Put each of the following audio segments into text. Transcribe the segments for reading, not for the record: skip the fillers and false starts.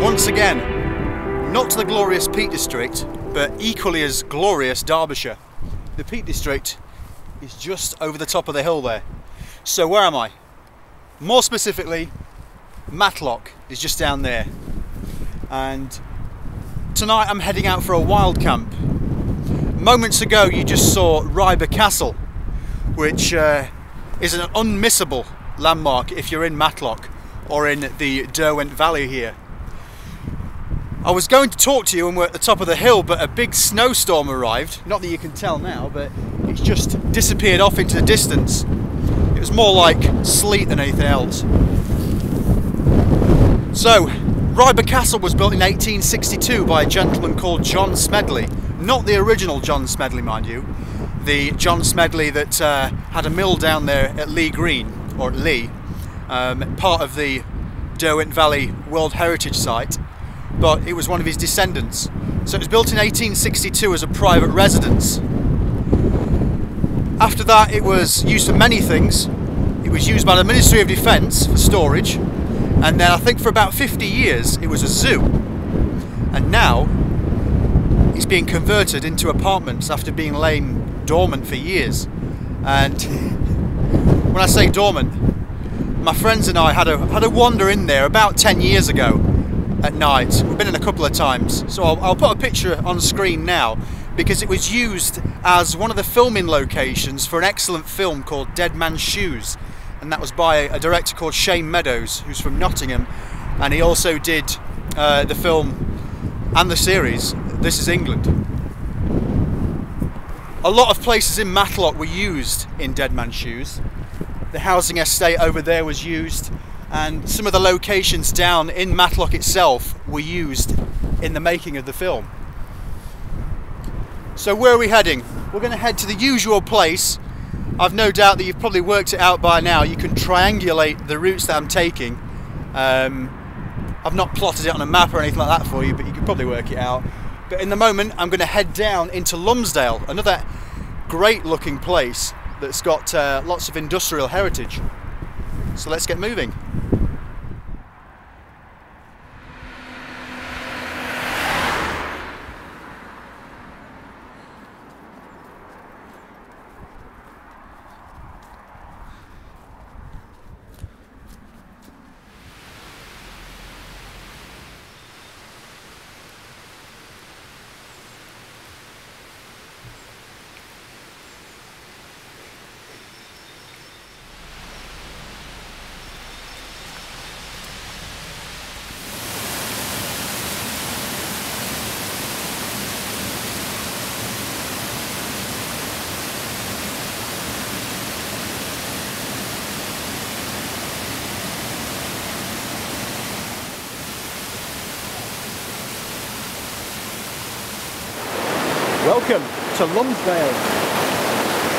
Once again, not to the glorious Peak District, but equally as glorious Derbyshire. The Peak District is just over the top of the hill there. So where am I? More specifically, Matlock is just down there. And tonight I'm heading out for a wild camp. Moments ago you just saw Ryber Castle, which is an unmissable landmark if you're in Matlock or in the Derwent Valley here. I was going to talk to you when we're at the top of the hill, but a big snowstorm arrived. Not that you can tell now, but it's just disappeared off into the distance. It was more like sleet than anything else. So, Ryber Castle was built in 1862 by a gentleman called John Smedley. Not the original John Smedley, mind you. The John Smedley that had a mill down there at Lee Green, or at Lee, part of the Derwent Valley World Heritage Site. But it was one of his descendants. So it was built in 1862 as a private residence. After that it was used for many things. It was used by the Ministry of Defence for storage, and then I think for about 50 years it was a zoo. And now it's being converted into apartments after being laying dormant for years. And when I say dormant, my friends and I had a wander in there about 10 years ago. At night. We've been in a couple of times, so I'll put a picture on screen now, because it was used as one of the filming locations for an excellent film called Dead Man's Shoes, and that was by a director called Shane Meadows, who's from Nottingham, and he also did the film and the series This Is England. A lot of places in Matlock were used in Dead Man's Shoes. The housing estate over there was used, and some of the locations down in Matlock itself were used in the making of the film. So where are we heading? We're going to head to the usual place. I've no doubt that you've probably worked it out by now. You can triangulate the routes that I'm taking. I've not plotted it on a map or anything like that for you, but you can probably work it out. But in the moment I'm going to head down into Lumsdale, another great looking place that's got lots of industrial heritage. So let's get moving. Welcome to Lumsdale.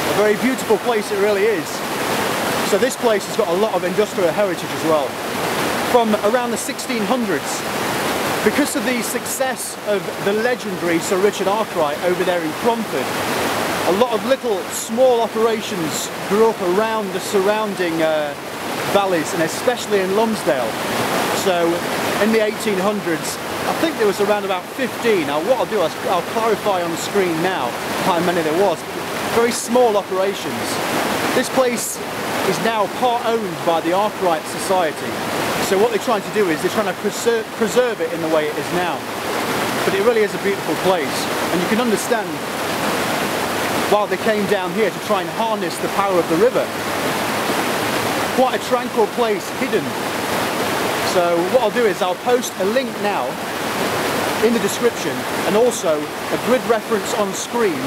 A very beautiful place it really is. So this place has got a lot of industrial heritage as well. From around the 1600s. Because of the success of the legendary Sir Richard Arkwright over there in Cromford, a lot of little small operations grew up around the surrounding valleys, and especially in Lumsdale. So in the 1800s, I think there was around about 15. Now what I'll do is I'll clarify on the screen now how many there was. Very small operations. This place is now part owned by the Arkwright Society. So what they're trying to do is they're trying to preserve it in the way it is now. But it really is a beautiful place, and you can understand why they came down here to try and harness the power of the river. Quite a tranquil place, hidden. So what I'll do is I'll post a link now in the description, and also a grid reference on screen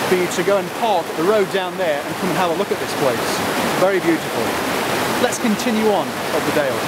for you to go and park at the road down there and come and have a look at this place. Very beautiful. Let's continue on up the dale.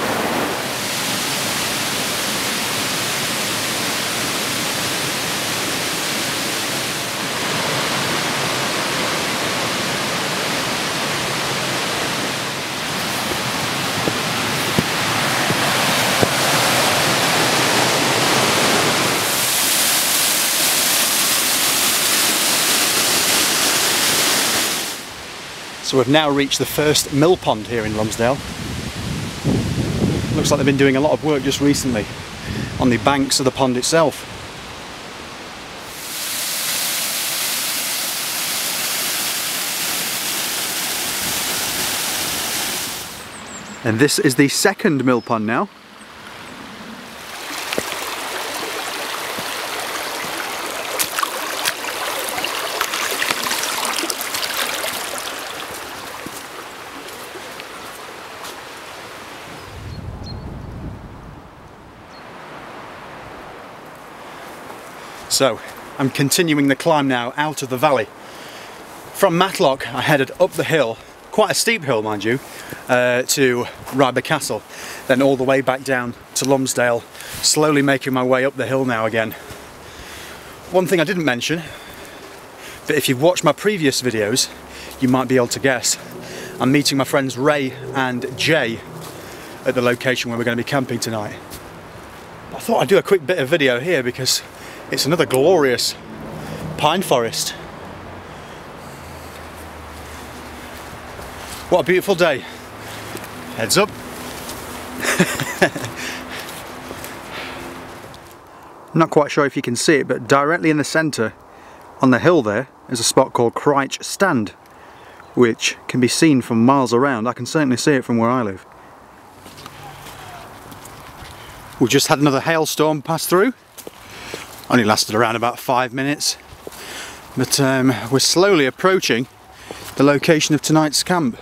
So we've now reached the first mill pond here in Lumsdale. Looks like they've been doing a lot of work just recently on the banks of the pond itself. And this is the second mill pond now. So I'm continuing the climb now out of the valley. From Matlock I headed up the hill, quite a steep hill mind you, to Ryber Castle, then all the way back down to Lumsdale, slowly making my way up the hill now again. One thing I didn't mention, but if you've watched my previous videos you might be able to guess, I'm meeting my friends Ray and Jay at the location where we're going to be camping tonight. I thought I'd do a quick bit of video here because it's another glorious pine forest. What a beautiful day. Heads up. I'm not quite sure if you can see it, but directly in the centre on the hill there is a spot called Cryche Stand, which can be seen from miles around. I can certainly see it from where I live. We've just had another hailstorm pass through. Only lasted around about 5 minutes, but we're slowly approaching the location of tonight's camp.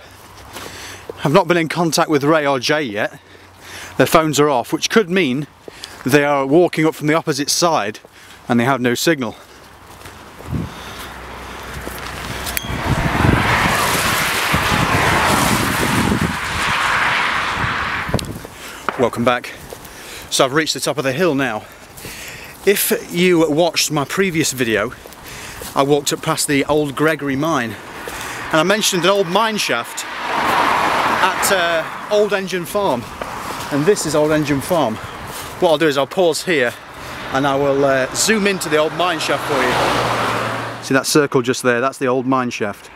I've not been in contact with Ray or Jay yet. Their phones are off, which could mean they are walking up from the opposite side and they have no signal. Welcome back. So I've reached the top of the hill now. If you watched my previous video, I walked up past the old Gregory mine and I mentioned an old mine shaft at Old Engine Farm, and this is Old Engine Farm. What I'll do is I'll pause here and I will zoom into the old mine shaft for you. See that circle just there? That's the old mine shaft.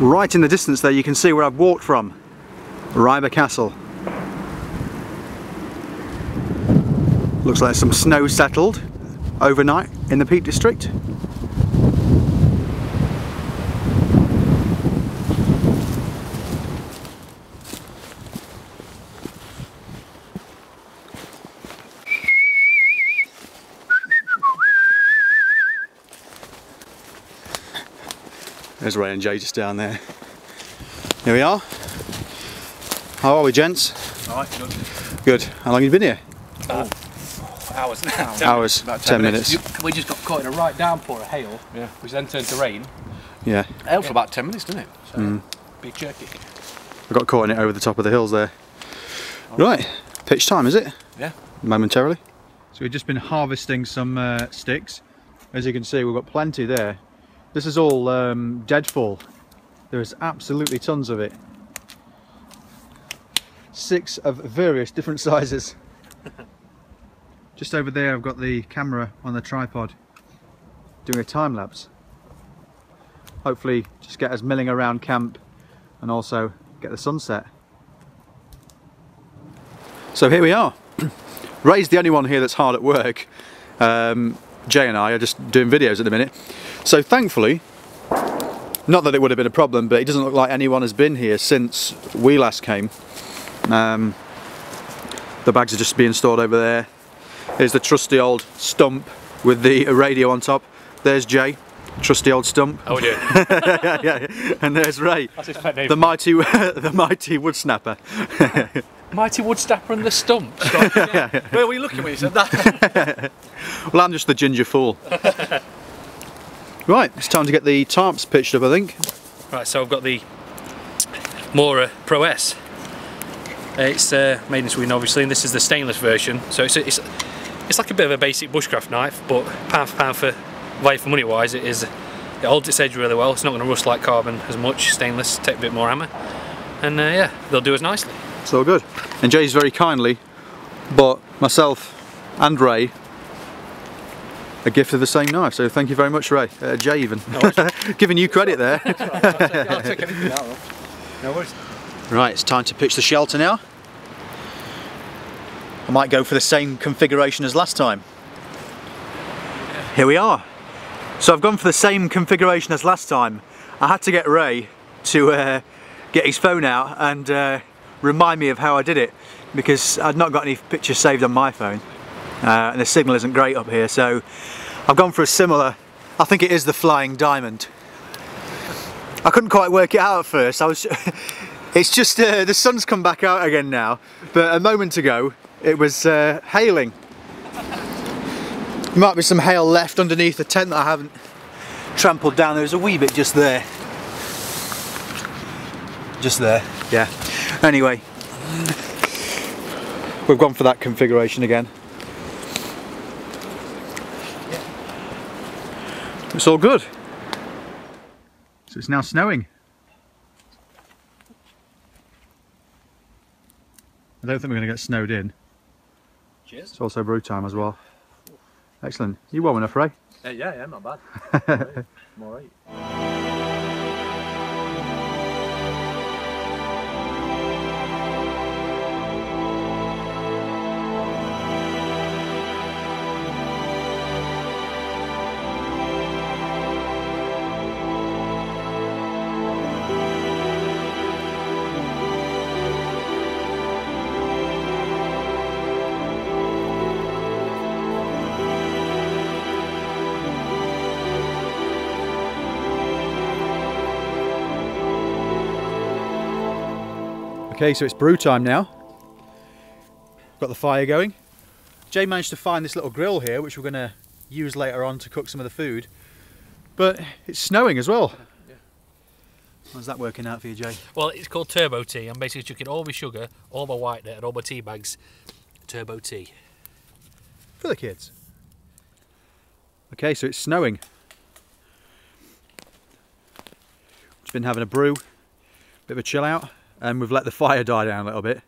Right in the distance there you can see where I've walked from, Ryber Castle. Looks like some snow settled overnight in the Peak District. There's Ray and Jay just down there. Here we are. How are we, gents? Alright, good. Good. How long have you been here? Hours now. Hours. About 10 minutes. We just got caught in a right downpour of hail, which then turned to rain. Yeah. Hail for about 10 minutes, didn't it? So, big jerky. I got caught in it over the top of the hills there. Right, pitch time, is it? Yeah. Momentarily. So we've just been harvesting some sticks. As you can see, we've got plenty there. This is all deadfall. There's absolutely tons of it. 6 of various different sizes. Just over there I've got the camera on the tripod doing a time lapse. Hopefully just get us milling around camp and also get the sunset. So here we are. Ray's the only one here that's hard at work. Jay and I are just doing videos at the minute. So thankfully, not that it would have been a problem, but it doesn't look like anyone has been here since we last came. The bags are just being stored over there. Here's the trusty old stump with the radio on top. There's Jay, trusty old stump. Oh dear. Yeah. And there's Ray, That's his pet name. the mighty wood snapper. Mighty wood snapper and the stump. Where were you looking when you said that? Well, I'm just the ginger fool. Right, it's time to get the tarps pitched up, I think. Right, so I've got the Mora Pro S. It's made in Sweden, obviously, and this is the stainless version. So it's like a bit of a basic bushcraft knife, but pound for pound for value for money wise, it holds its edge really well. It's not going to rust like carbon as much. Stainless, take a bit more hammer, and yeah, they'll do us nicely. It's all good. And Jay's very kindly bought myself and Ray a gift of the same knife, so thank you very much, Ray. Jay even. No giving you credit there. I'll take anything out. No worries. Right, it's time to pitch the shelter now. I might go for the same configuration as last time. Here we are. So I've gone for the same configuration as last time. I had to get Ray to get his phone out and remind me of how I did it, because I'd not got any pictures saved on my phone and the signal isn't great up here, so I've gone for a similar, I think it is the Flying Diamond. I couldn't quite work it out at first. It's just the sun's come back out again now, but a moment ago it was hailing. There might be some hail left underneath the tent that I haven't trampled down. There's a wee bit just there. Just there, yeah. Anyway, we've gone for that configuration again. It's all good. So it's now snowing. I don't think we're going to get snowed in. Cheers. It's also brew time as well. Excellent. You warm enough, Ray? Yeah, not bad. I'm alright. Okay, so it's brew time now. Got the fire going. Jay managed to find this little grill here, which we're going to use later on to cook some of the food. But it's snowing as well. Yeah. How's that working out for you, Jay? Well, it's called turbo tea. I'm basically chucking all my sugar, all my whitener and all my tea bags. Turbo tea. For the kids. Okay, so it's snowing. Just been having a brew, bit of a chill out. And we've let the fire die down a little bit,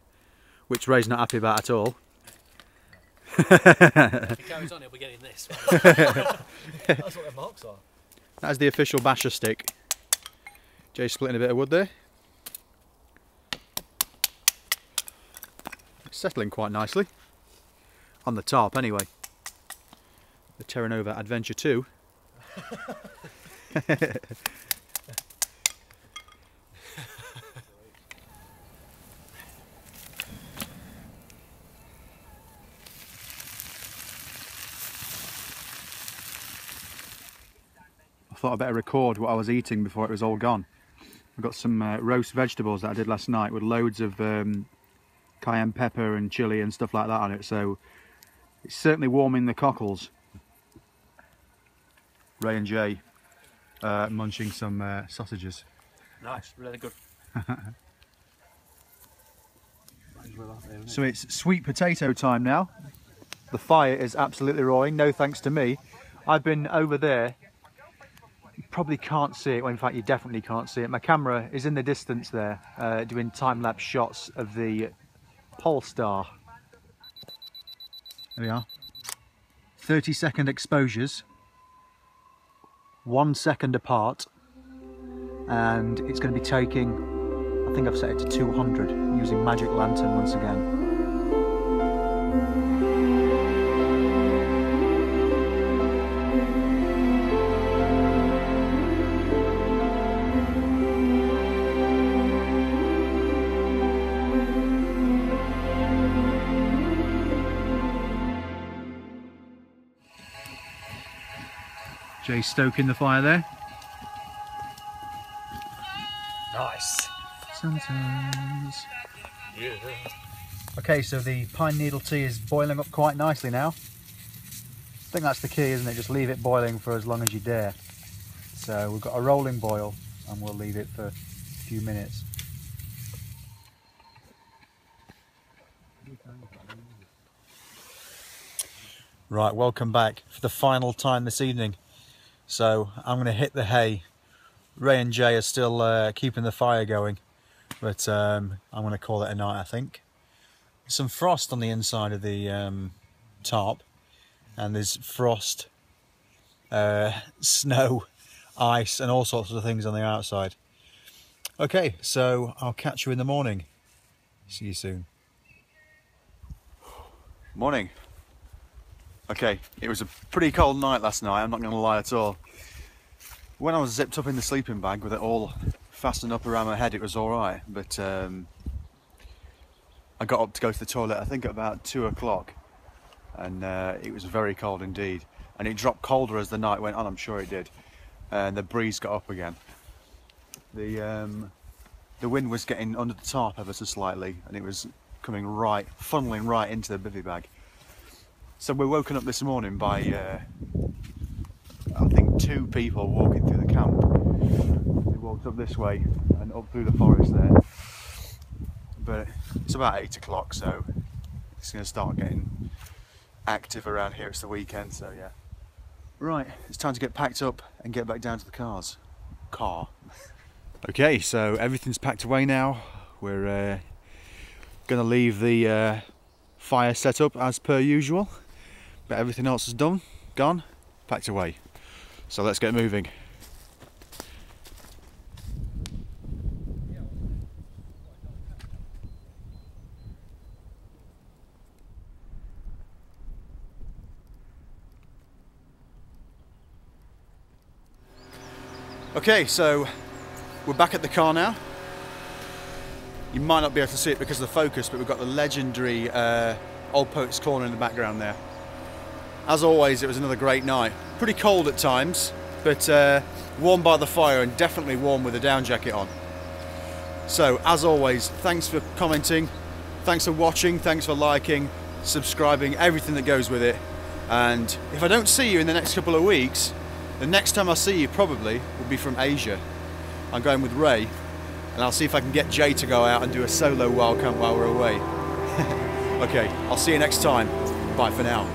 which Ray's not happy about at all. If it carries on, he'll be getting this. That's what the marks are. That is the official basher stick. Jay's splitting a bit of wood there. It's settling quite nicely. On the tarp anyway. The Terra Nova Adventure 2. I thought I'd better record what I was eating before it was all gone. I've got some roast vegetables that I did last night with loads of cayenne pepper and chilli and stuff like that on it, so it's certainly warming the cockles. Ray and Jay munching some sausages. Nice, really good. So it's sweet potato time now. The fire is absolutely roaring, no thanks to me. I've been over there. You probably can't see it, well in fact you definitely can't see it. My camera is in the distance there, doing time-lapse shots of the pole star. There we are. 30-second exposures, 1 second apart, and it's going to be taking, I think I've set it to 200 using magic lantern once again. Jay stoking the fire there. Nice. Sometimes. Yeah. Okay, so the pine needle tea is boiling up quite nicely now. I think that's the key, isn't it? Just leave it boiling for as long as you dare. So we've got a rolling boil and we'll leave it for a few minutes. Right, welcome back for the final time this evening. So I'm going to hit the hay. Ray and Jay are still keeping the fire going, but I'm going to call it a night, I think. There's some frost on the inside of the tarp, and there's frost, snow, ice and all sorts of things on the outside. Okay, so I'll catch you in the morning. See you soon. Morning. Okay, it was a pretty cold night last night, I'm not going to lie at all. When I was zipped up in the sleeping bag with it all fastened up around my head, it was alright, but I got up to go to the toilet I think at about 2 o'clock, and it was very cold indeed, and it dropped colder as the night went on, I'm sure it did, and the breeze got up again. The wind was getting under the tarp ever so slightly, and it was coming right, funneling right into the bivvy bag. So we're woken up this morning by I think 2 people walking through the camp. They walked up this way and up through the forest there. But it's about 8 o'clock, so it's going to start getting active around here. It's the weekend, so yeah. Right, it's time to get packed up and get back down to the car. Okay, so everything's packed away now. We're going to leave the fire set up as per usual, but everything else is done, gone, packed away. So let's get moving. Okay, so we're back at the car now. You might not be able to see it because of the focus, but we've got the legendary Old Poets Corner in the background there. As always, it was another great night. Pretty cold at times, but warm by the fire and definitely warm with a down jacket on. So, as always, thanks for commenting, thanks for watching, thanks for liking, subscribing, everything that goes with it. And if I don't see you in the next couple of weeks, the next time I see you probably will be from Asia. I'm going with Ray, and I'll see if I can get Jay to go out and do a solo wild camp while we're away. Okay, I'll see you next time. Bye for now.